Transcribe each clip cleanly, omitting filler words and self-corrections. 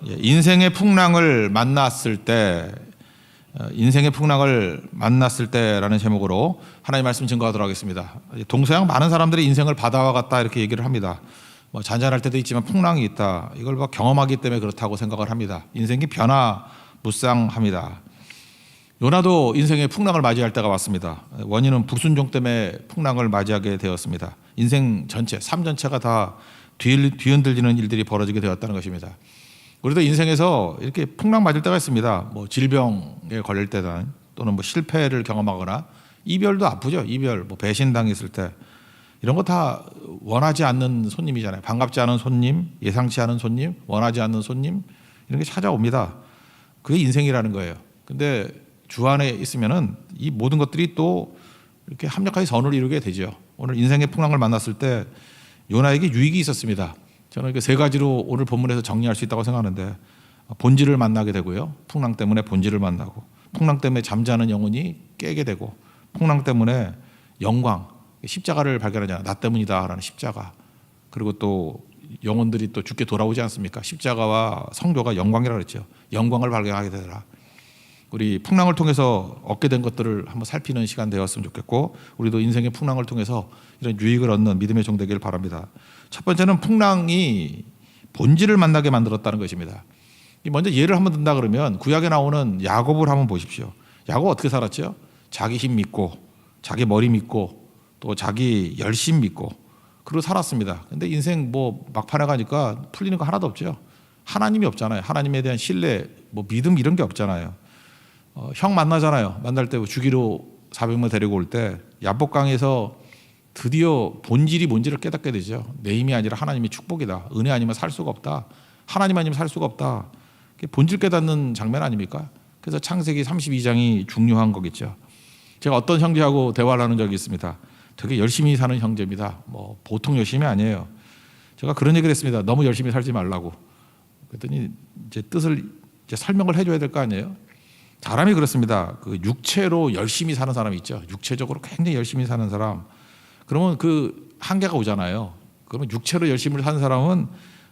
인생의 풍랑을 만났을 때, 인생의 풍랑을 만났을 때라는 제목으로 하나님 말씀 증거하도록 하겠습니다. 동서양 많은 사람들이 인생을 바다와 같다 이렇게 얘기를 합니다. 잔잔할 때도 있지만 풍랑이 있다. 이걸 경험하기 때문에 그렇다고 생각을 합니다. 인생이 변화무쌍합니다. 요나도 인생의 풍랑을 맞이할 때가 왔습니다. 원인은 불순종 때문에 풍랑을 맞이하게 되었습니다. 인생 전체, 삶 전체가 다 뒤흔들리는 일들이 벌어지게 되었다는 것입니다. 우리도 인생에서 이렇게 풍랑 맞을 때가 있습니다. 질병에 걸릴 때든 또는 실패를 경험하거나 이별도 아프죠. 이별, 배신당했을 때 이런 거 다 원하지 않는 손님이잖아요. 반갑지 않은 손님, 예상치 않은 손님, 원하지 않는 손님 이런 게 찾아옵니다. 그게 인생이라는 거예요. 근데 주 안에 있으면은 이 모든 것들이 또 이렇게 합력하여 선을 이루게 되죠. 오늘 인생의 풍랑을 만났을 때 요나에게 유익이 있었습니다. 저는 이렇게 세 가지로 오늘 본문에서 정리할 수 있다고 생각하는데, 본질을 만나게 되고요. 풍랑 때문에 본질을 만나고, 풍랑 때문에 잠자는 영혼이 깨게 되고, 풍랑 때문에 영광, 십자가를 발견하잖아요. 나 때문이다라는 십자가. 그리고 또 영혼들이 또 죽게 돌아오지 않습니까? 십자가와 성도가 영광이라고 그랬죠. 영광을 발견하게 되더라. 우리 풍랑을 통해서 얻게 된 것들을 한번 살피는 시간 되었으면 좋겠고, 우리도 인생의 풍랑을 통해서 이런 유익을 얻는 믿음의 종 되기를 바랍니다. 첫 번째는 풍랑이 본질을 만나게 만들었다는 것입니다. 먼저 예를 한번 든다 그러면 구약에 나오는 야곱을 한번 보십시오. 야곱 어떻게 살았죠? 자기 힘 믿고, 자기 머리 믿고, 또 자기 열심 믿고, 그리고 살았습니다. 근데 인생 막판에 가니까 풀리는 거 하나도 없죠. 하나님이 없잖아요. 하나님에 대한 신뢰, 믿음 이런 게 없잖아요. 형 만나잖아요. 만날 때 주기로 400명 데리고 올 때 야복강에서 드디어 본질이 뭔지를 깨닫게 되죠. 내 힘이 아니라 하나님의 축복이다. 은혜 아니면 살 수가 없다. 하나님 아니면 살 수가 없다. 본질 깨닫는 장면 아닙니까? 그래서 창세기 32장이 중요한 거겠죠. 제가 어떤 형제하고 대화를 하는 적이 있습니다. 되게 열심히 사는 형제입니다. 보통 열심이 아니에요. 제가 그런 얘기를 했습니다. 너무 열심히 살지 말라고. 그랬더니 이제 뜻을 설명을 해줘야 될 거 아니에요. 사람이 그렇습니다. 그 육체로 열심히 사는 사람이 있죠. 육체적으로 굉장히 열심히 사는 사람. 그러면 그 한계가 오잖아요. 그러면 육체로 열심히 사는 사람은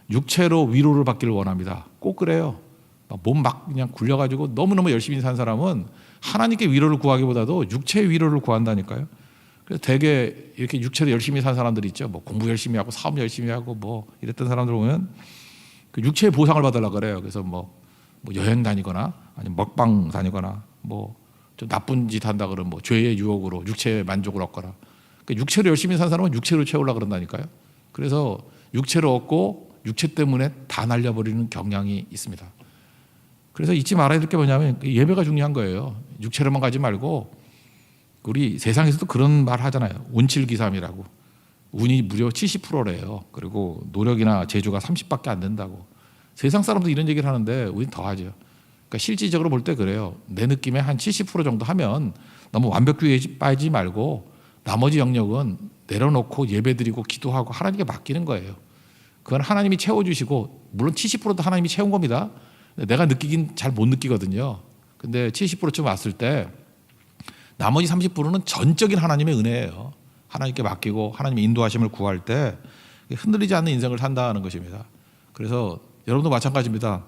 육체로 위로를 받기를 원합니다. 꼭 그래요. 몸 그냥 굴려가지고 너무너무 열심히 사는 사람은 하나님께 위로를 구하기보다도 육체의 위로를 구한다니까요. 그래서 되게 이렇게 육체로 열심히 사는 사람들이 있죠. 공부 열심히 하고 사업 열심히 하고 이랬던 사람들 보면 그 육체의 보상을 받으려고 그래요. 그래서 여행 다니거나 아니면 먹방 다니거나 좀 나쁜 짓 한다 그러면 죄의 유혹으로 육체의 만족을 얻거나, 그러니까 육체로 열심히 사는 사람은 육체로 채우려고 그런다니까요. 그래서 육체로 얻고 육체 때문에 다 날려버리는 경향이 있습니다. 그래서 잊지 말아야 될 게 뭐냐면 예배가 중요한 거예요. 육체로만 가지 말고, 우리 세상에서도 그런 말 하잖아요. 운칠기삼이라고. 운이 무려 70%래요. 그리고 노력이나 재주가 30밖에 안 된다고. 세상 사람도 이런 얘기를 하는데 우리는 더 하죠. 그러니까 실질적으로 볼 때 그래요. 내 느낌에 한 70% 정도 하면 너무 완벽주의에 빠지지 말고 나머지 영역은 내려놓고 예배드리고 기도하고 하나님께 맡기는 거예요. 그건 하나님이 채워주시고, 물론 70%도 하나님이 채운 겁니다. 내가 느끼긴 잘 못 느끼거든요. 근데 70%쯤 왔을 때 나머지 30%는 전적인 하나님의 은혜예요. 하나님께 맡기고 하나님의 인도하심을 구할 때 흔들리지 않는 인생을 산다는 것입니다. 그래서 여러분도 마찬가지입니다.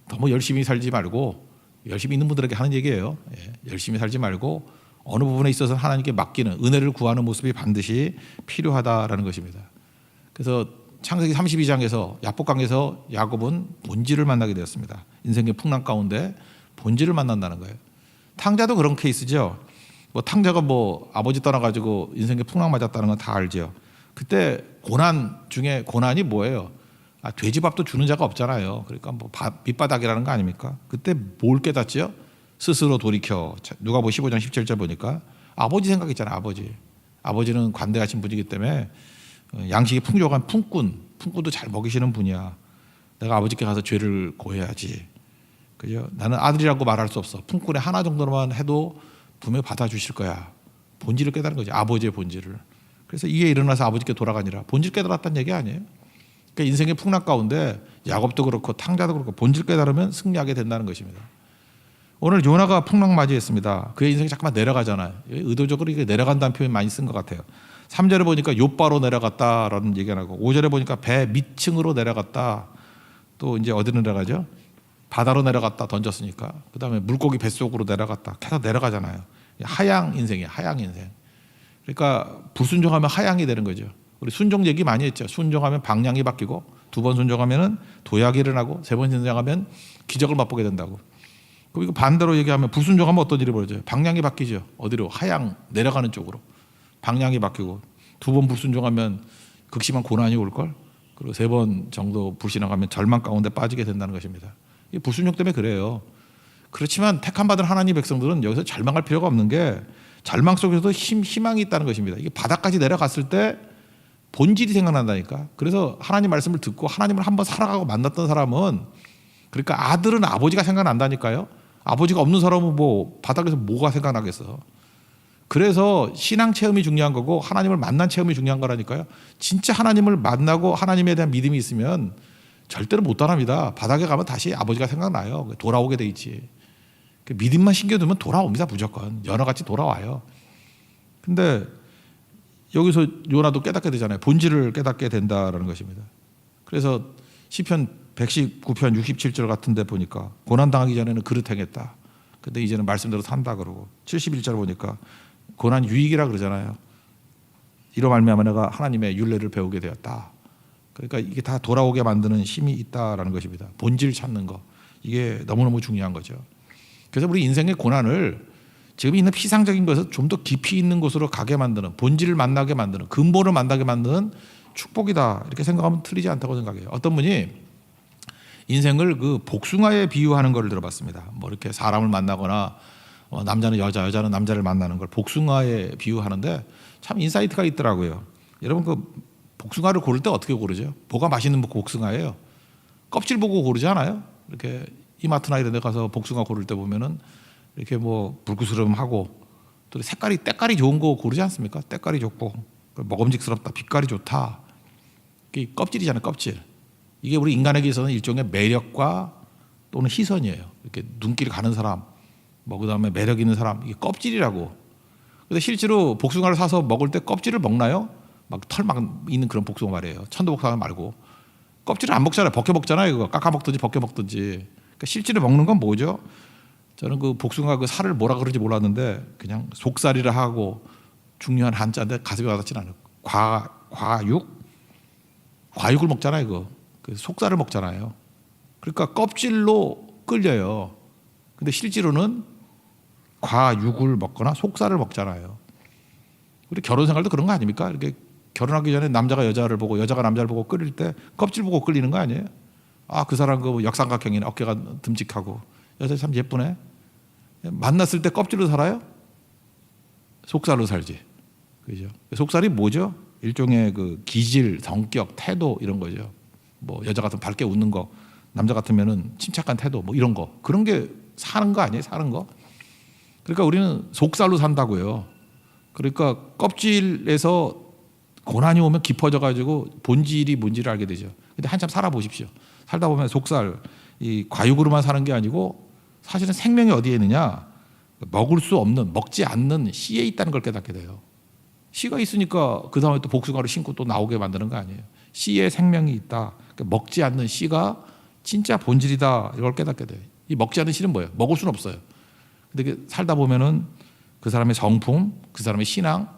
너무 열심히 살지 말고, 열심히 있는 분들에게 하는 얘기예요. 열심히 살지 말고 어느 부분에 있어서 하나님께 맡기는, 은혜를 구하는 모습이 반드시 필요하다라는 것입니다. 그래서 창세기 32장에서 야복강에서 야곱은 본질을 만나게 되었습니다. 인생의 풍랑 가운데 본질을 만난다는 거예요. 탕자도 그런 케이스죠. 탕자가 아버지 떠나가지고 인생의 풍랑 맞았다는 건 다 알죠. 그때 고난 중에 고난이 뭐예요? 돼지밥도 주는 자가 없잖아요. 그러니까 밑바닥이라는 거 아닙니까? 그때 뭘 깨닫죠? 스스로 돌이켜. 누가복음 15장 17절 보니까 아버지 생각했잖아요. 아버지는 관대하신 분이기 때문에 양식이 풍족한 품꾼도 잘 먹이시는 분이야. 내가 아버지께 가서 죄를 고해야지. 그죠? 나는 아들이라고 말할 수 없어. 품꾼의 하나 정도만 해도 분명히 받아주실 거야. 본질을 깨달은 거지. 아버지의 본질을. 그래서 이에 일어나서 아버지께 돌아가니라. 본질 깨달았다는 얘기 아니에요. 그러니까 인생의 풍랑 가운데 야곱도 그렇고 탕자도 그렇고 본질 깨달으면 승리하게 된다는 것입니다. 오늘 요나가 풍랑 맞이했습니다. 그의 인생이 잠깐만 내려가잖아요. 의도적으로 이게 내려간다는 표현 많이 쓴 것 같아요. 3절에 보니까 욥바로 내려갔다라는 얘기가 나고, 5절에 보니까 배 밑층으로 내려갔다. 또 이제 어디로 내려가죠? 바다로 내려갔다 던졌으니까. 그다음에 물고기 뱃속으로 내려갔다 계속 내려가잖아요. 하향 인생이에요. 하향 인생. 그러니까 불순종하면 하향이 되는 거죠. 우리 순종 얘기 많이 했죠. 순종하면 방향이 바뀌고, 2번 순종하면은 도약이 일어나고, 3번 순종하면 기적을 맛보게 된다고. 그리고 반대로 얘기하면 불순종하면 어떤 일이 벌어져요? 방향이 바뀌죠. 어디로? 하향 내려가는 쪽으로 방향이 바뀌고, 2번 불순종하면 극심한 고난이 올 걸. 그리고 3번 정도 불신앙하면 절망 가운데 빠지게 된다는 것입니다. 이 불순종 때문에 그래요. 그렇지만 택함 받은 하나님 백성들은 여기서 절망할 필요가 없는 게, 절망 속에서도 희망이 있다는 것입니다. 이게 바닥까지 내려갔을 때 본질이 생각난다니까. 그래서 하나님 말씀을 듣고 하나님을 한번 살아가고 만났던 사람은, 그러니까 아들은 아버지가 생각난다니까요. 아버지가 없는 사람은 뭐 바닥에서 뭐가 생각나겠어. 그래서 신앙 체험이 중요한 거고 하나님을 만난 체험이 중요한 거라니까요. 진짜 하나님을 만나고 하나님에 대한 믿음이 있으면 절대로 못 떠납니다. 바닥에 가면 다시 아버지가 생각나요. 돌아오게 돼 있지. 믿음만 신겨두면 돌아옵니다. 무조건 연어같이 돌아와요. 근데 여기서 요나도 깨닫게 되잖아요. 본질을 깨닫게 된다라는 것입니다. 그래서 시편 119편 67절 같은 데 보니까, 고난당하기 전에는 그릇 행했다, 근데 이제는 말씀대로 산다 그러고, 71절 보니까 고난 유익이라 그러잖아요. 이로 말미암아 내가 하나님의 율례를 배우게 되었다. 그러니까 이게 다 돌아오게 만드는 힘이 있다라는 것입니다. 본질 찾는 거, 이게 너무너무 중요한 거죠. 그래서 우리 인생의 고난을 지금 있는 피상적인 것에서 좀 더 깊이 있는 곳으로 가게 만드는, 본질을 만나게 만드는, 근본을 만나게 만드는 축복이다, 이렇게 생각하면 틀리지 않다고 생각해요. 어떤 분이 인생을 그 복숭아에 비유하는 걸 들어봤습니다. 뭐 이렇게 사람을 만나거나 남자는 여자, 여자는 남자를 만나는 걸 복숭아에 비유하는데 참 인사이트가 있더라고요. 여러분, 그 복숭아를 고를 때 어떻게 고르죠? 뭐가 맛있는 복숭아예요? 껍질 보고 고르지 않아요? 이렇게 이마트나 이런 데 가서 복숭아 고를 때 보면은 이렇게 뭐 불구스름하고, 또 색깔이 때깔이 좋은 거 고르지 않습니까? 때깔이 좋고 먹음직스럽다, 빛깔이 좋다, 이게 껍질이잖아요. 껍질. 이게 우리 인간에게서는 일종의 매력과 또는 희선이에요. 이렇게 눈길이 가는 사람, 뭐 그다음에 매력 있는 사람, 이게 껍질이라고. 근데 실제로 복숭아를 사서 먹을 때 껍질을 먹나요? 막 털 막 있는 그런 복숭아 말이에요. 천도복숭아 말고 껍질을 안 먹잖아요. 벗겨 먹잖아요. 이거 깎아 먹든지 벗겨 먹든지. 그러니까 실제로 먹는 건 뭐죠? 저는 그 복숭아 그 살을 뭐라 그러는지 몰랐는데 그냥 속살이라 하고 중요한 한자인데 가슴이 와닿지는 않아요. 과육을 먹잖아요. 이거 그 속살을 먹잖아요. 그러니까 껍질로 끌려요. 근데 실제로는 과육을 먹거나 속살을 먹잖아요. 우리 결혼 생활도 그런 거 아닙니까? 이렇게 결혼하기 전에 남자가 여자를 보고 여자가 남자를 보고 끌릴 때 껍질 보고 끌리는 거 아니에요? 아, 그 사람 그 역삼각형이네, 어깨가 듬직하고 여자 참 예쁘네. 만났을 때 껍질로 살아요? 속살로 살지. 그죠? 속살이 뭐죠? 일종의 그 기질, 성격, 태도 이런 거죠. 뭐 여자 같으면 밝게 웃는 거, 남자 같으면은 침착한 태도, 뭐 이런 거, 그런 게 사는 거 아니에요? 사는 거. 그러니까 우리는 속살로 산다고요. 그러니까 껍질에서 고난이 오면 깊어져 가지고 본질이 뭔지를 알게 되죠. 근데 한참 살아보십시오. 살다 보면 속살, 이 과육으로만 사는 게 아니고 사실은 생명이 어디에 있느냐, 먹을 수 없는, 먹지 않는 씨에 있다는 걸 깨닫게 돼요. 씨가 있으니까 그 다음에 또 복숭아를 심고 또 나오게 만드는 거 아니에요. 씨에 생명이 있다. 그러니까 먹지 않는 씨가 진짜 본질이다, 이걸 깨닫게 돼요. 이 먹지 않는 씨는 뭐예요? 먹을 수는 없어요. 근데 살다 보면은 그 사람의 성품, 그 사람의 신앙,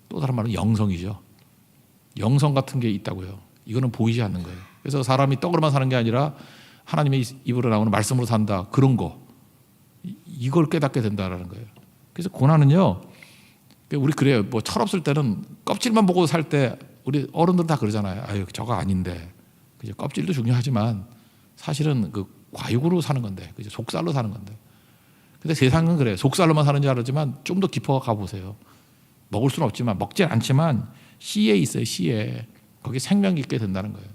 또 다른 말은 영성이죠. 영성 같은 게 있다고요. 이거는 보이지 않는 거예요. 그래서 사람이 떡으로만 사는 게 아니라 하나님의 입으로 나오는 말씀으로 산다, 그런 거, 이걸 깨닫게 된다라는 거예요. 그래서 고난은요, 우리 그래요. 뭐 철없을 때는 껍질만 보고 살 때 우리 어른들은 다 그러잖아요. 아유, 저거 아닌데. 그죠? 껍질도 중요하지만 사실은 그 과육으로 사는 건데, 그죠? 속살로 사는 건데. 근데 세상은 그래요. 속살로만 사는 줄 알았지만 좀 더 깊어 가보세요. 먹을 수는 없지만, 먹진 않지만 씨에 있어요. 씨에. 거기 생명이 있게 된다는 거예요.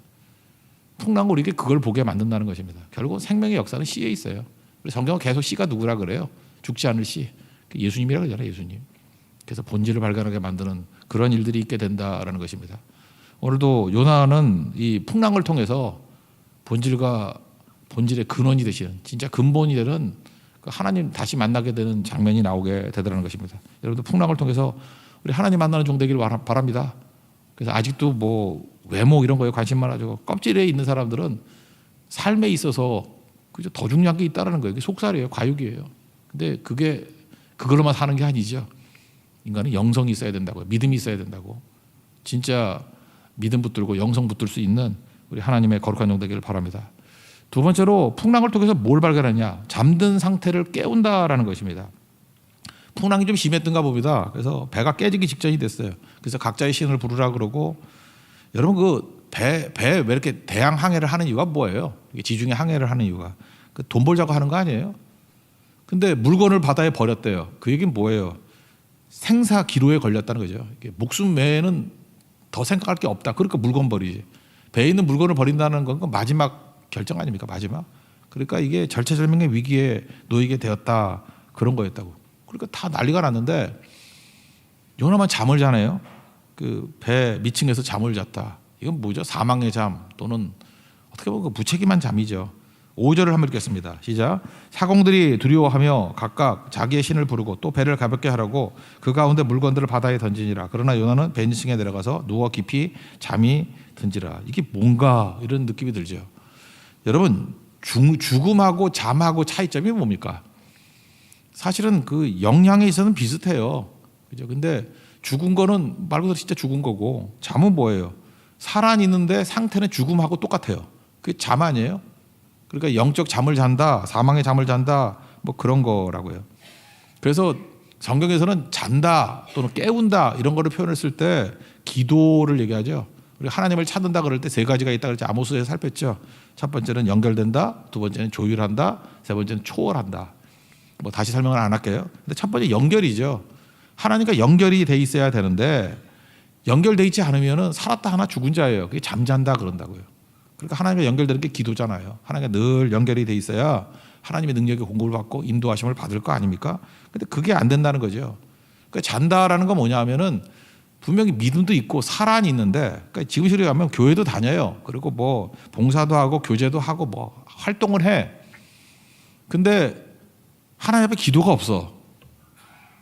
풍랑은 우리에게 그걸 보게 만든다는 것입니다. 결국 생명의 역사는 씨에 있어요. 성경은 계속 씨가 누구라 그래요? 죽지 않을 씨. 예수님이라 그러잖아요. 예수님. 그래서 본질을 발견하게 만드는 그런 일들이 있게 된다라는 것입니다. 오늘도 요나는 이 풍랑을 통해서 본질의 근원이 되시는, 진짜 근본이 되는 하나님 다시 만나게 되는 장면이 나오게 되더라는 것입니다. 여러분들 풍랑을 통해서 우리 하나님 만나는 종 되기를 바랍니다. 그래서 아직도 뭐 외모 이런 거에 관심만 가지고 껍질에 있는 사람들은 삶에 있어서 그죠? 더 중요한 게 있다라는 거예요. 이게 속살이에요. 과육이에요. 근데 그게 그걸로만 사는 게 아니죠. 인간은 영성이 있어야 된다고요. 믿음이 있어야 된다고. 진짜 믿음 붙들고 영성 붙들 수 있는 우리 하나님의 거룩한 종 되기를 바랍니다. 두 번째로 풍랑을 통해서 뭘 발견하냐? 잠든 상태를 깨운다라는 것입니다. 풍랑이 좀 심했던가 봅니다. 그래서 배가 깨지기 직전이 됐어요. 그래서 각자의 신을 부르라 그러고, 여러분 그 배 왜 이렇게 대양 항해를 하는 이유가 뭐예요? 지중해 항해를 하는 이유가 그 돈 벌자고 하는 거 아니에요? 근데 물건을 바다에 버렸대요. 그 얘기는 뭐예요? 생사 기로에 걸렸다는 거죠. 목숨 외에는 더 생각할 게 없다. 그러니까 물건 버리지. 배에 있는 물건을 버린다는 건 마지막 결정 아닙니까? 마지막. 그러니까 이게 절체절명의 위기에 놓이게 되었다. 그런 거였다고. 그러니까 다 난리가 났는데 요나만 잠을 자네요. 그 배 미층에서 잠을 잤다. 이건 뭐죠? 사망의 잠 또는 어떻게 보면 무책임한 잠이죠. 5절을 한번 읽겠습니다. 시작. 사공들이 두려워하며 각각 자기의 신을 부르고 또 배를 가볍게 하라고 그 가운데 물건들을 바다에 던지니라. 그러나 요나는 배 층에 내려가서 누워 깊이 잠이 든지라. 이게 뭔가 이런 느낌이 들죠. 여러분 죽음하고 잠하고 차이점이 뭡니까? 사실은 그 영향에 있어서는 비슷해요. 그죠? 근데 죽은 거는 말 그대로 진짜 죽은 거고, 잠은 뭐예요? 살아있는데 상태는 죽음하고 똑같아요. 그게 잠 아니에요? 그러니까 영적 잠을 잔다, 사망의 잠을 잔다, 뭐 그런 거라고요. 그래서 성경에서는 잔다 또는 깨운다 이런 거를 표현했을 때 기도를 얘기하죠. 우리 하나님을 찾는다 그럴 때 세 가지가 있다 그랬죠. 아모스에서 살폈죠. 첫 번째는 연결된다, 두 번째는 조율한다, 세 번째는 초월한다. 뭐 다시 설명을 안 할게요. 근데 첫 번째 연결이죠. 하나님과 연결이 돼 있어야 되는데 연결돼 있지 않으면은 살았다 하나 죽은 자예요. 그게 잠잔다 그런다고요. 그러니까 하나님과 연결되는 게 기도잖아요. 하나님과 늘 연결이 돼 있어야 하나님의 능력의 공급을 받고 인도하심을 받을 거 아닙니까? 근데 그게 안 된다는 거죠. 그러니까 잔다라는 건 뭐냐 하면은 분명히 믿음도 있고 사란이 있는데, 그러니까 지금 시대에 가면 교회도 다녀요. 그리고 뭐 봉사도 하고 교제도 하고 뭐 활동을 해. 근데 하나님 앞에 기도가 없어.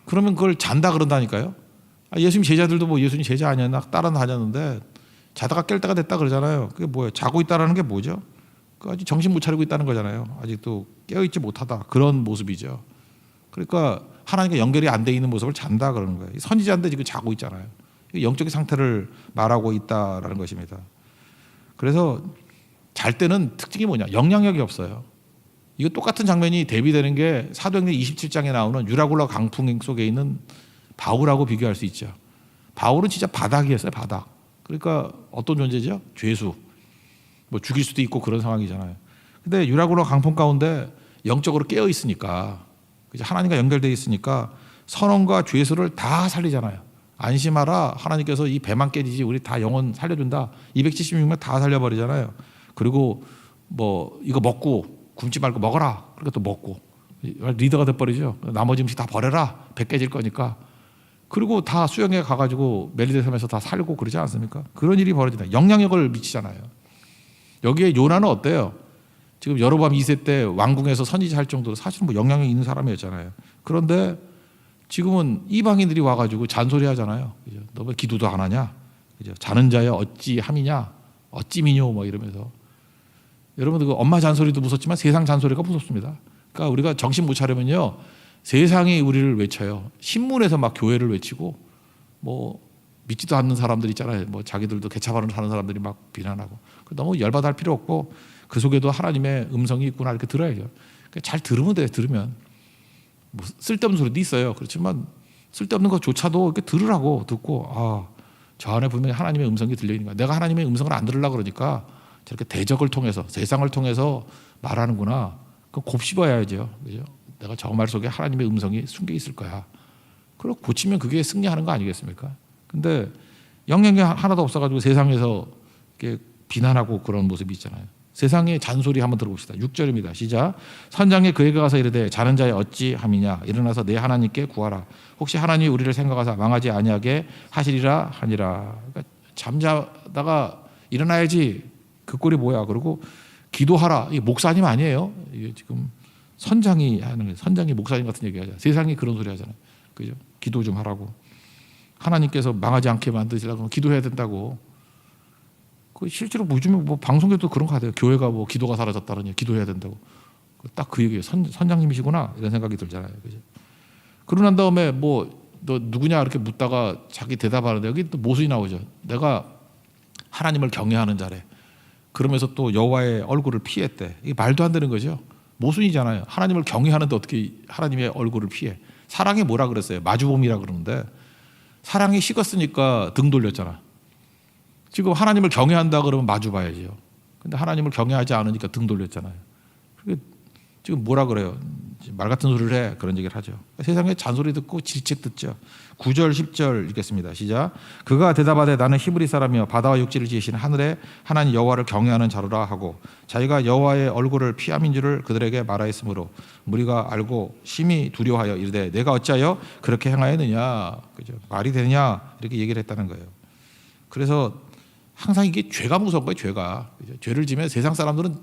그러면 그걸 잔다 그런다니까요. 예수님 제자들도 뭐 예수님 제자 아니었나 따라 다녔는데 자다가 깰 때가 됐다 그러잖아요. 그게 뭐예요? 자고 있다라는 게 뭐죠? 아직 정신 못 차리고 있다는 거잖아요. 아직도 깨어있지 못하다 그런 모습이죠. 그러니까 하나님과 연결이 안 돼 있는 모습을 잔다 그러는 거예요. 선지자인데 지금 자고 있잖아요. 영적인 상태를 말하고 있다라는 것입니다. 그래서 잘 때는 특징이 뭐냐? 영향력이 없어요. 이거 똑같은 장면이 대비되는 게 사도행전 27장에 나오는 유라굴라 강풍 속에 있는 바울하고 비교할 수 있죠. 바울은 진짜 바닥이었어요. 바닥. 그러니까 어떤 존재죠? 죄수. 뭐 죽일 수도 있고 그런 상황이잖아요. 근데 유라굴라 강풍 가운데 영적으로 깨어 있으니까, 하나님과 연결되어 있으니까 선언과 죄수를 다 살리잖아요. 안심하라. 하나님께서 이 배만 깨지지 우리 다 영혼 살려준다. 276명 다 살려버리잖아요. 그리고 뭐 이거 먹고 굶지 말고 먹어라. 그러니까 또 먹고 리더가 돼버리죠. 나머지 음식 다 버려라. 배 깨질 거니까. 그리고 다 수영에 가가지고 멜리데 섬에서 다 살고 그러지 않습니까? 그런 일이 벌어진다. 영향력을 미치잖아요. 여기에 요나는 어때요? 지금 여로보암 2세 때 왕궁에서 선지자 할 정도로 사실은 뭐 영향력 있는 사람이었잖아요. 그런데 지금은 이방인들이 와가지고 잔소리 하잖아요. 그죠? 너 왜 기도도 안 하냐? 그죠? 자는 자여 어찌 함이냐? 어찌 미뇨? 뭐 이러면서. 여러분들 그 엄마 잔소리도 무섭지만 세상 잔소리가 무섭습니다. 그러니까 우리가 정신 못 차리면요, 세상이 우리를 외쳐요. 신문에서 막 교회를 외치고, 뭐 믿지도 않는 사람들 있잖아요. 뭐 자기들도 개차반으로 사는 사람들이 막 비난하고. 너무 열받아 할 필요 없고 그 속에도 하나님의 음성이 있구나 이렇게 들어야죠. 그러니까 잘 들으면 돼요. 들으면 뭐 쓸데없는 소리도 있어요. 그렇지만 쓸데없는 것조차도 이렇게 들으라고 듣고, 아, 저 안에 분명히 하나님의 음성이 들려 있는 거야. 내가 하나님의 음성을 안 들으려고 그러니까 저렇게 대적을 통해서 세상을 통해서 말하는구나. 그거 곱씹어야죠. 그죠? 내가 저 말 속에 하나님의 음성이 숨겨 있을 거야. 그리고 고치면 그게 승리하는 거 아니겠습니까? 근데 영향이 하나도 없어가지고 세상에서 이렇게 비난하고 그런 모습이 있잖아요. 세상의 잔소리 한번 들어봅시다. 6절입니다. 시작. 선장이 그에게 가서 이르되 자는 자여 어찌 함이냐? 일어나서 내 하나님께 구하라. 혹시 하나님이 우리를 생각하사 망하지 아니하게 하시리라 하니라. 그러니까 잠자다가 일어나야지. 그 꼴이 뭐야? 그리고 기도하라. 이게 목사님 아니에요? 이게 지금 선장이 하는 거예요. 선장이 목사님 같은 얘기하잖아요. 세상이 그런 소리 하잖아요. 그죠? 기도 좀 하라고. 하나님께서 망하지 않게 만드시려고 기도해야 된다고. 그 실제로 요즘에 뭐 방송에도 그런 거 하대요. 교회가 뭐 기도가 사라졌다느니 기도해야 된다고. 딱 그 얘기예요. 선장님이시구나 이런 생각이 들잖아요. 그죠? 그러고 난 다음에 뭐 너 누구냐 이렇게 묻다가 자기 대답하는데 여기 또 모순이 나오죠. 내가 하나님을 경외하는 자래. 그러면서 또 여호와의 얼굴을 피했대. 이게 말도 안 되는 거죠. 모순이잖아요. 하나님을 경외하는데 어떻게 하나님의 얼굴을 피해? 사랑이 뭐라 그랬어요? 마주봄이라 그러는데 사랑이 식었으니까 등 돌렸잖아. 지금 하나님을 경외한다 그러면 마주 봐야죠. 근데 하나님을 경외하지 않으니까 등 돌렸잖아요. 그게 지금 뭐라 그래요? 말 같은 소리를 해. 그런 얘기를 하죠. 세상에 잔소리 듣고 질책 듣죠. 9절 10절 읽겠습니다. 시작. 그가 대답하되 나는 히브리 사람이여 바다와 육지를 지으신 하늘의 하나님 여호와를 경외하는 자로라 하고 자기가 여호와의 얼굴을 피함인 줄을 그들에게 말하였으므로 무리가 알고 심히 두려워하여 이르되 내가 어찌하여 그렇게 행하였느냐. 그죠? 말이 되느냐 이렇게 얘기를 했다는 거예요. 그래서 항상 이게 죄가 무서운 거예요. 죄가. 그죠? 죄를 지면 세상 사람들은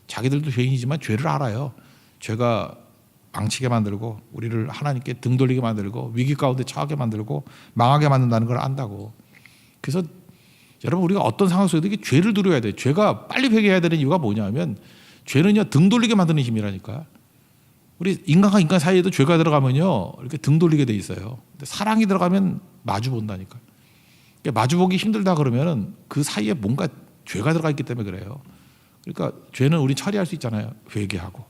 자기들도 죄인이지만 죄를 알아요. 죄가 망치게 만들고 우리를 하나님께 등 돌리게 만들고 위기 가운데 처하게 만들고 망하게 만든다는 걸 안다고. 그래서 여러분 우리가 어떤 상황 속에도 이게 죄를 두려워야 돼요. 죄가 빨리 회개해야 되는 이유가 뭐냐면 죄는요 등 돌리게 만드는 힘이라니까. 우리 인간과 인간 사이에도 죄가 들어가면요 이렇게 등 돌리게 돼 있어요. 근데 사랑이 들어가면 마주 본다니까. 마주 보기 힘들다 그러면은 그 사이에 뭔가 죄가 들어가 있기 때문에 그래요. 그러니까 죄는 우리 처리할 수 있잖아요. 회개하고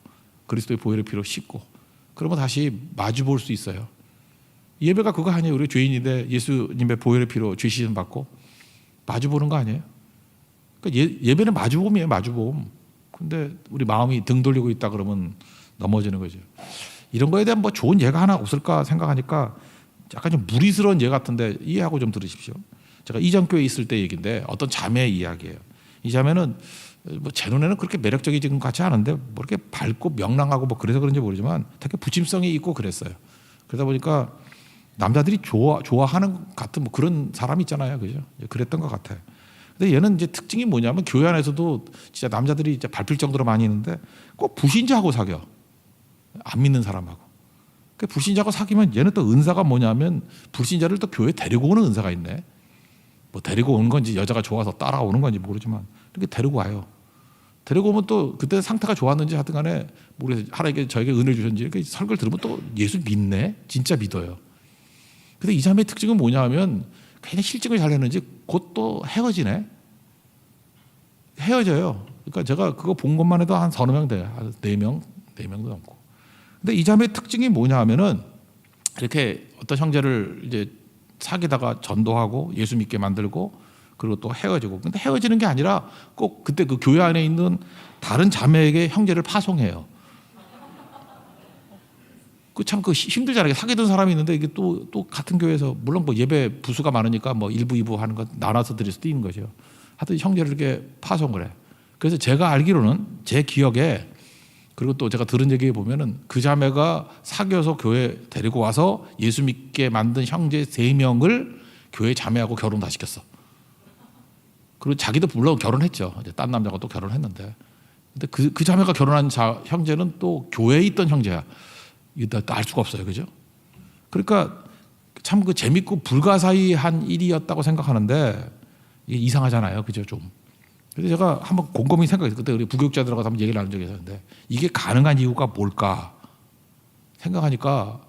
그리스도의 보혈의 피로 씻고 그러면 다시 마주 볼 수 있어요. 예배가 그거 아니에요. 우리 죄인인데 예수님의 보혈의 피로 죄 씻음 받고 마주 보는 거 아니에요? 그러니까 예배는 마주봄이에요. 마주봄. 근데 우리 마음이 등 돌리고 있다 그러면 넘어지는 거죠. 이런 거에 대한 뭐 좋은 예가 하나 없을까 생각하니까 약간 좀 무리스러운 예 같은데 이해하고 좀 들으십시오. 제가 이전교회에 있을 때 얘기인데 어떤 자매의 이야기예요. 이 자매는 뭐 제 눈에는 그렇게 매력적이지 같지 않은데 뭐 이렇게 밝고 명랑하고 뭐 그래서 그런지 모르지만 되게 부침성이 있고 그랬어요. 그러다 보니까 남자들이 좋아하는 것 같은 뭐 그런 사람 있잖아요, 그죠? 그랬던 것 같아요. 근데 얘는 이제 특징이 뭐냐면 교회 안에서도 진짜 남자들이 이제 밟힐 정도로 많이 있는데 꼭 불신자하고 사겨. 안 믿는 사람하고. 그 불신자하고 사귀면 얘는 또 은사가 뭐냐면 불신자를 또 교회에 데리고 오는 은사가 있네. 뭐 데리고 오는 건지 여자가 좋아서 따라오는 건지 모르지만 이렇게 데리고 와요. 데리고 오면 또 그때 상태가 좋았는지 하여튼 간에 모르겠어요. 하나님께 저에게 은혜를 주셨는지 이렇게 설교를 들으면 또 예수 믿네? 진짜 믿어요. 근데 이 자매의 특징은 뭐냐 하면 그냥 실증을 잘 내는지 곧 또 헤어지네. 헤어져요. 그러니까 제가 그거 본 것만 해도 한 서너 명 돼요. 한 4명도 넘고. 근데 이 자매의 특징이 뭐냐 하면은 이렇게 어떤 형제를 이제 사귀다가 전도하고 예수 믿게 만들고 그리고 또 헤어지고. 근데 헤어지는 게 아니라 꼭 그때 그 교회 안에 있는 다른 자매에게 형제를 파송해요. 그 참 그 힘들잖아요. 사귀던 사람이 있는데 이게 또 같은 교회에서 물론 뭐 예배 부수가 많으니까 뭐 1부, 2부 하는 거 나눠서 드릴 수도 있는 거죠. 하여튼 형제를 이렇게 파송을 해. 그래서 제가 알기로는 제 기억에 그리고 또 제가 들은 얘기에 보면은 그 자매가 사귀어서 교회 데리고 와서 예수 믿게 만든 형제 3명을 교회 자매하고 결혼 다 시켰어. 그리고 자기도 물론 결혼했죠. 이제 딴 남자가 또 결혼했는데. 근데 그 자매가 결혼한 형제는 또 교회에 있던 형제야. 이거 알 수가 없어요. 그죠? 그러니까 참 그 재밌고 불가사의한 일이었다고 생각하는데 이게 이상하잖아요. 그죠? 좀. 그래서 제가 한번 곰곰이 생각했어요. 그때 우리 부교육자들하고 한번 얘기를 나눈 적이 있었는데 이게 가능한 이유가 뭘까 생각하니까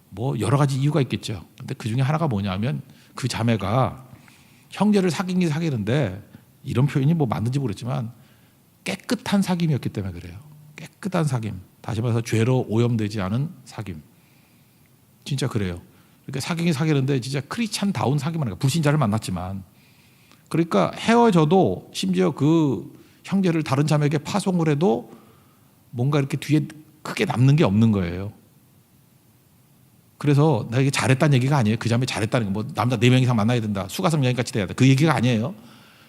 뭐 여러 가지 이유가 있겠죠. 근데 그 중에 하나가 뭐냐면 그 자매가 형제를 사귀긴 사귀는데 이런 표현이 뭐 맞는지 모르겠지만 깨끗한 사귐이었기 때문에 그래요. 깨끗한 사귐. 다시 말해서 죄로 오염되지 않은 사귐. 진짜 그래요. 그러니까 사귀긴 사귀는데 진짜 크리스찬다운 사귐을 하니까 불신자를 만났지만 그러니까 헤어져도 심지어 그 형제를 다른 자매에게 파송을 해도 뭔가 이렇게 뒤에 크게 남는 게 없는 거예요. 그래서 내가 이게 잘했다는 얘기가 아니에요. 그 자매 잘했다는 거. 뭐 남자 4명 이상 만나야 된다. 수가성 여행같이 돼야 돼. 그 얘기가 아니에요.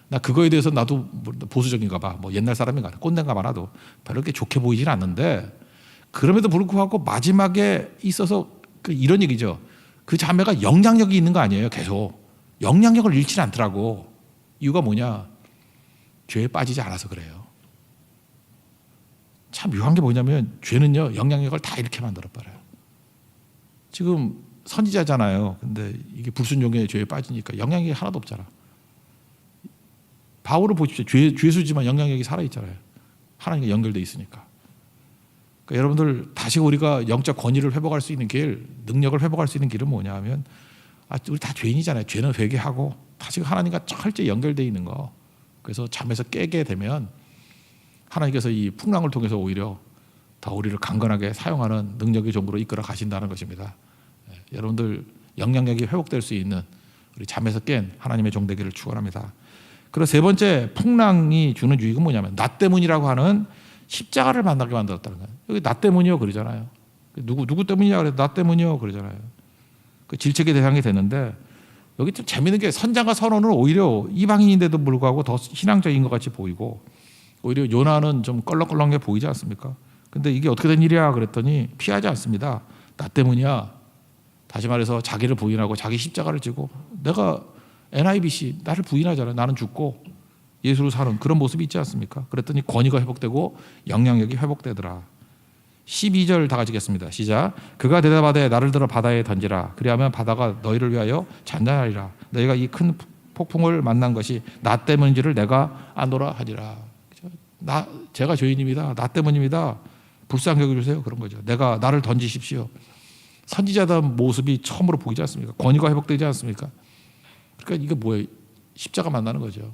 나 그거에 대해서 나도 보수적인가 봐. 뭐 옛날 사람인가 꼰대인가 봐. 나도 별로 그렇게 좋게 보이진 않는데 그럼에도 불구하고 마지막에 있어서 이런 얘기죠. 그 자매가 영향력이 있는 거 아니에요. 계속. 영향력을 잃지는 않더라고. 이유가 뭐냐. 죄에 빠지지 않아서 그래요. 참 묘한 게 뭐냐면 죄는요. 영향력을 다 잃게 만들어버려요. 지금 선지자잖아요. 근데 이게 불순종의 죄에 빠지니까 영향력이 하나도 없잖아. 바울을 보십시오. 죄수지만 영향력이 살아있잖아요. 하나님과 연결돼 있으니까. 그러니까 여러분들 다시 우리가 영적 권위를 회복할 수 있는 길, 능력을 회복할 수 있는 길은 뭐냐 하면 우리 다 죄인이잖아요. 죄는 회개하고 다시 하나님과 철저히 연결돼 있는 거. 그래서 잠에서 깨게 되면 하나님께서 이 풍랑을 통해서 오히려 더 우리를 강건하게 사용하는 능력의 종으로 이끌어 가신다는 것입니다. 여러분들 영향력이 회복될 수 있는 우리 잠에서 깬 하나님의 종 되기를 축원합니다. 그리고 세 번째 풍랑이 주는 유익은 뭐냐면 나 때문이라고 하는 십자가를 만나게 만들었다는 거예요. 여기 나 때문이요 그러잖아요. 누구 때문이냐 그래도 나 때문이요 그러잖아요. 그 질책의 대상이 됐는데 여기 좀 재밌는 게 선장과 선원은 오히려 이방인인데도 불구하고 더 신앙적인 것 같이 보이고 오히려 요나는 좀 껄렁껄렁해 보이지 않습니까? 근데 이게 어떻게 된 일이야 그랬더니 피하지 않습니다. 나 때문이야. 다시 말해서 자기를 부인하고 자기 십자가를 지고 내가 NIBC 나를 부인하잖아요. 나는 죽고 예수로 사는 그런 모습이 있지 않습니까? 그랬더니 권위가 회복되고 영향력이 회복되더라. 12절 다 같이 읽겠습니다. 시작. 그가 대답하되 나를 들어 바다에 던지라. 그리하면 바다가 너희를 위하여 잔잔하리라. 너희가 이 큰 폭풍을 만난 것이 나 때문인지를 내가 아노라 하리라. 제가 죄인입니다. 나 때문입니다. 불쌍히 여겨주세요. 그런 거죠. 나를 던지십시오. 선지자다운 모습이 처음으로 보이지 않습니까? 권위가 회복되지 않습니까? 그러니까 이게 뭐예요? 십자가 만나는 거죠.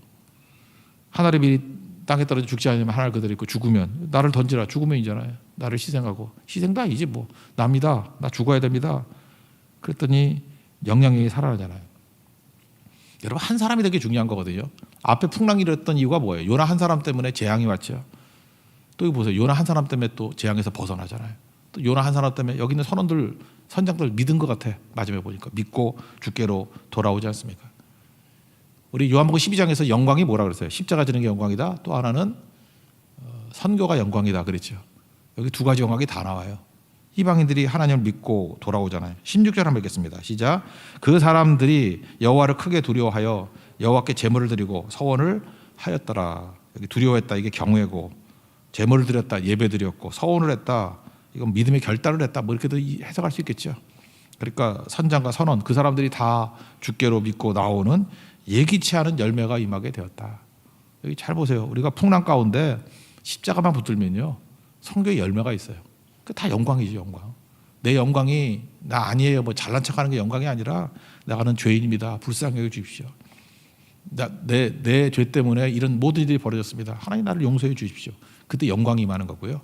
하늘의 빛이 땅에 떨어져 죽지 않으면 하늘 그대로 있고 죽으면 나를 던지라. 죽으면이잖아요. 나를 희생하고 희생도 아니지 뭐 납니다. 나 죽어야 됩니다. 그랬더니 영향력이 살아나잖아요. 여러분 한 사람이 되게 중요한 거거든요. 앞에 풍랑이 일었던 이유가 뭐예요? 요나 한 사람 때문에 재앙이 왔죠. 또 이거 보세요. 요나 한 사람 때문에 또 재앙에서 벗어나잖아요. 또 요나 한 사람 때문에 여기 있는 선장들 믿은 것 같아. 마지막에 보니까 믿고 주께로 돌아오지 않습니까? 우리 요한복음 12장에서 영광이 뭐라 그랬어요? 십자가 지는 게 영광이다. 또 하나는 선교가 영광이다 그랬죠. 여기 두 가지 영광이 다 나와요. 이방인들이 하나님을 믿고 돌아오잖아요. 16절 한번 읽겠습니다. 시작. 그 사람들이 여호와를 크게 두려워하여 여호와께 제물을 드리고 서원을 하였더라. 여기 두려워했다. 이게 경외고 제물을 드렸다. 예배 드렸고 서원을 했다. 이건 믿음의 결단을 했다. 뭐 이렇게도 해석할 수 있겠죠. 그러니까 선장과 선원 그 사람들이 다 주께로 믿고 나오는 예기치 않은 열매가 임하게 되었다. 여기 잘 보세요. 우리가 풍랑 가운데 십자가만 붙들면요 성교의 열매가 있어요. 다 영광이죠. 영광. 내 영광이 나 아니에요. 뭐 잘난 척하는 게 영광이 아니라 나는 죄인입니다. 불쌍히 여겨 주십시오. 내 죄 때문에 이런 모든 일이 벌어졌습니다. 하나님 나를 용서해 주십시오. 그때 영광이 임하는 거고요.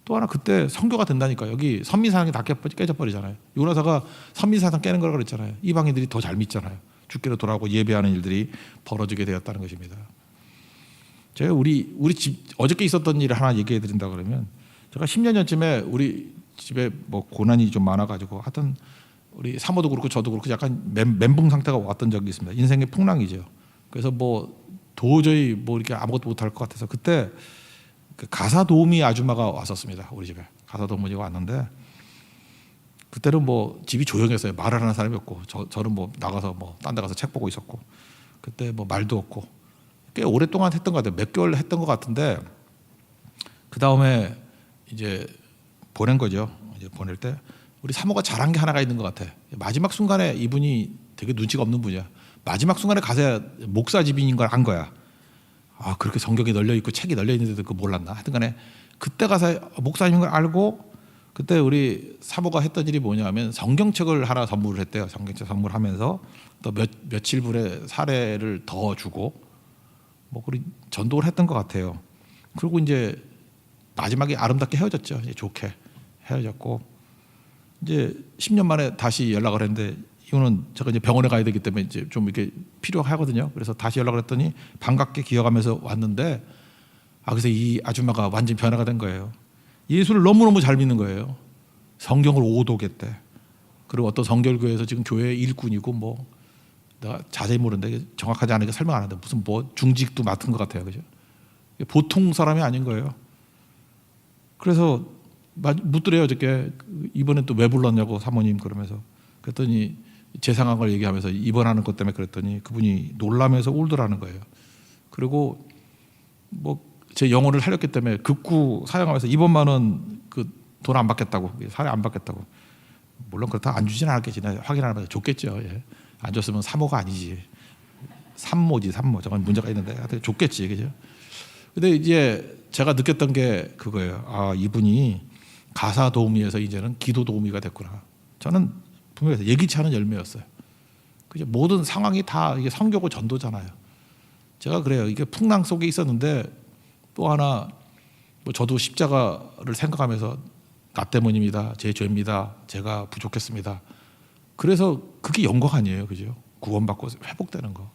또 하나 그때 선교가 된다니까. 여기 선민사상이 다 깨져버리잖아요. 요나사가 선민사상 깨는 거라고 그랬잖아요. 이방인들이 더 잘 믿잖아요. 주께로 돌아오고 예배하는 일들이 벌어지게 되었다는 것입니다. 제가 우리 집 어저께 있었던 일을 하나 얘기해 드린다 그러면 제가 10년 전쯤에 우리 집에 뭐 고난이 좀 많아가지고 하여튼 우리 사모도 그렇고 저도 그렇고 약간 멘붕 상태가 왔던 적이 있습니다. 인생의 풍랑이죠. 그래서 뭐 도저히 뭐 이렇게 아무것도 못할 것 같아서 그때 그 가사도우미 아줌마가 왔었습니다. 우리 집에 가사도우미가 왔는데 그때는 뭐 집이 조용했어요. 말을 하는 사람이 없고 저는 뭐 나가서 뭐 딴 데 가서 책 보고 있었고 그때 뭐 말도 없고 꽤 오랫동안 했던 것 같아요. 몇 개월 했던 것 같은데 그 다음에 이제 보낸 거죠. 이제 보낼 때 우리 사모가 잘한 게 하나가 있는 것 같아. 마지막 순간에 이분이 되게 눈치가 없는 분이야. 마지막 순간에 가서 목사 집인인 걸 안 거야. 아 그렇게 성경이 널려 있고 책이 널려 있는데도 그거 몰랐나? 하여튼간에 그때 가서 목사님인 걸 알고 그때 우리 사모가 했던 일이 뭐냐면 성경책을 하나 선물을 했대요. 성경책 선물하면서 또 며칠 분의 사례를 더 주고 뭐 그런 전도를 했던 것 같아요. 그리고 이제 마지막에 아름답게 헤어졌죠. 이제 좋게 헤어졌고 이제 10년 만에 다시 연락을 했는데 이거는 제가 이제 병원에 가야 되기 때문에 이제 좀 이렇게 필요하거든요. 그래서 다시 연락을 했더니 반갑게 기억하면서 왔는데 그래서 이 아줌마가 완전 변화가 된 거예요. 예수를 너무너무 잘 믿는 거예요. 성경을 오독했대. 그리고 어떤 성결교회에서 지금 교회 일꾼이고 뭐 내가 자세히 모르는데 정확하지 않으니까 설명 안 하는데 무슨 뭐 중직도 맡은 것 같아요. 그죠? 보통 사람이 아닌 거예요. 그래서 묻더래요. 어저께 이번엔 또 왜 불렀냐고 사모님 그러면서 그랬더니 제 상황을 얘기하면서 입원하는 것 때문에 그랬더니 그분이 놀라면서 울더라는 거예요. 그리고 뭐 제 영혼을 살렸기 때문에 극구 사용하면서 입원만은 그 돈 안 받겠다고 사례 안 받겠다고 물론 그렇다 안 주지는 않았겠지 확인하면서 줬겠죠. 예. 안 줬으면 사모가 아니지. 산모지 산모. 저건 문제가 있는데 하여튼 좋겠지, 그죠? 근데 이제 제가 느꼈던 게 그거예요. 아, 이분이 가사 도우미에서 이제는 기도 도우미가 됐구나. 저는 분명히 예기치 않은 열매였어요. 그죠? 모든 상황이 다 이게 성교고 전도잖아요. 제가 그래요. 이게 풍랑 속에 있었는데 또 하나 뭐 저도 십자가를 생각하면서 나 때문입니다. 제 죄입니다. 제가 부족했습니다. 그래서 그게 영광 아니에요, 그죠? 구원받고 회복되는 거.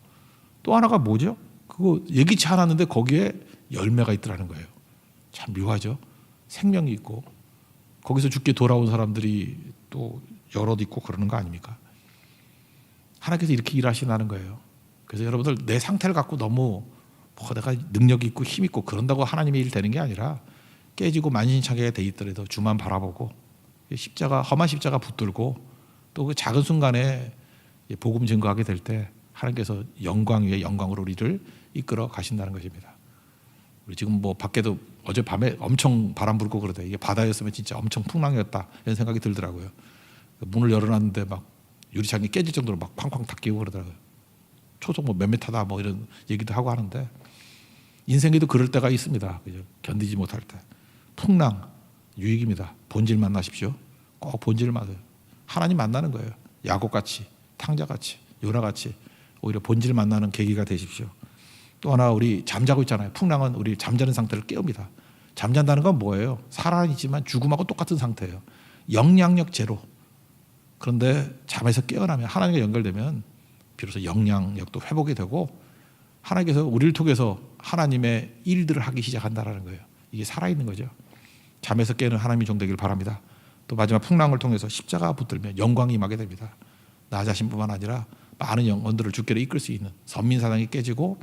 또 하나가 뭐죠? 그거 예기치 않았는데 거기에 열매가 있더라는 거예요. 참 묘하죠. 생명이 있고 거기서 죽게 돌아온 사람들이 또 여럿 있고 그러는 거 아닙니까? 하나님께서 이렇게 일하시는 거예요. 그래서 여러분들 내 상태를 갖고 너무 내가 능력이 있고 힘 있고 그런다고 하나님의 일 되는 게 아니라 깨지고 만신창이가 돼 있더라도 주만 바라보고 십자가 험한 십자가 붙들고 또 그 작은 순간에 복음 증거하게 될 때 하나님께서 영광 위에 영광으로 우리를 이끌어 가신다는 것입니다. 우리 지금 뭐 밖에도 어젯밤에 엄청 바람 불고 그러대. 이게 바다였으면 진짜 엄청 풍랑이었다 이런 생각이 들더라고요. 문을 열어놨는데 막 유리창이 깨질 정도로 막 쾅쾅 닫히고 그러더라고요. 초속 뭐 몇 미터다 뭐 이런 얘기도 하고 하는데 인생에도 그럴 때가 있습니다. 그죠? 견디지 못할 때. 풍랑 유익입니다. 본질 만나십시오. 꼭 본질을 만나요. 하나님 만나는 거예요. 야곱같이, 탕자같이, 요나같이 오히려 본질 만나는 계기가 되십시오. 또 하나 우리 잠자고 있잖아요. 풍랑은 우리 잠자는 상태를 깨웁니다. 잠잔다는 건 뭐예요? 살아있지만 죽음하고 똑같은 상태예요. 영향력 제로. 그런데 잠에서 깨어나면 하나님과 연결되면 비로소 영향력도 회복이 되고 하나님께서 우리를 통해서 하나님의 일들을 하기 시작한다는 거예요. 이게 살아있는 거죠. 잠에서 깨는 하나님의 종 되길 바랍니다. 또 마지막 풍랑을 통해서 십자가 붙들면 영광이 임하게 됩니다. 나 자신뿐만 아니라 많은 영혼들을 주께로 이끌 수 있는 선민사당이 깨지고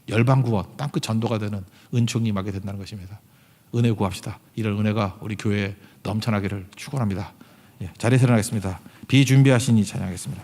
열방구원, 땅끝 전도가 되는 은총이 임하게 된다는 것입니다. 은혜 구합시다. 이런 은혜가 우리 교회에 넘쳐나기를 축원합니다. 자리에서 일어나겠습니다. 비준비하시니 찬양하겠습니다.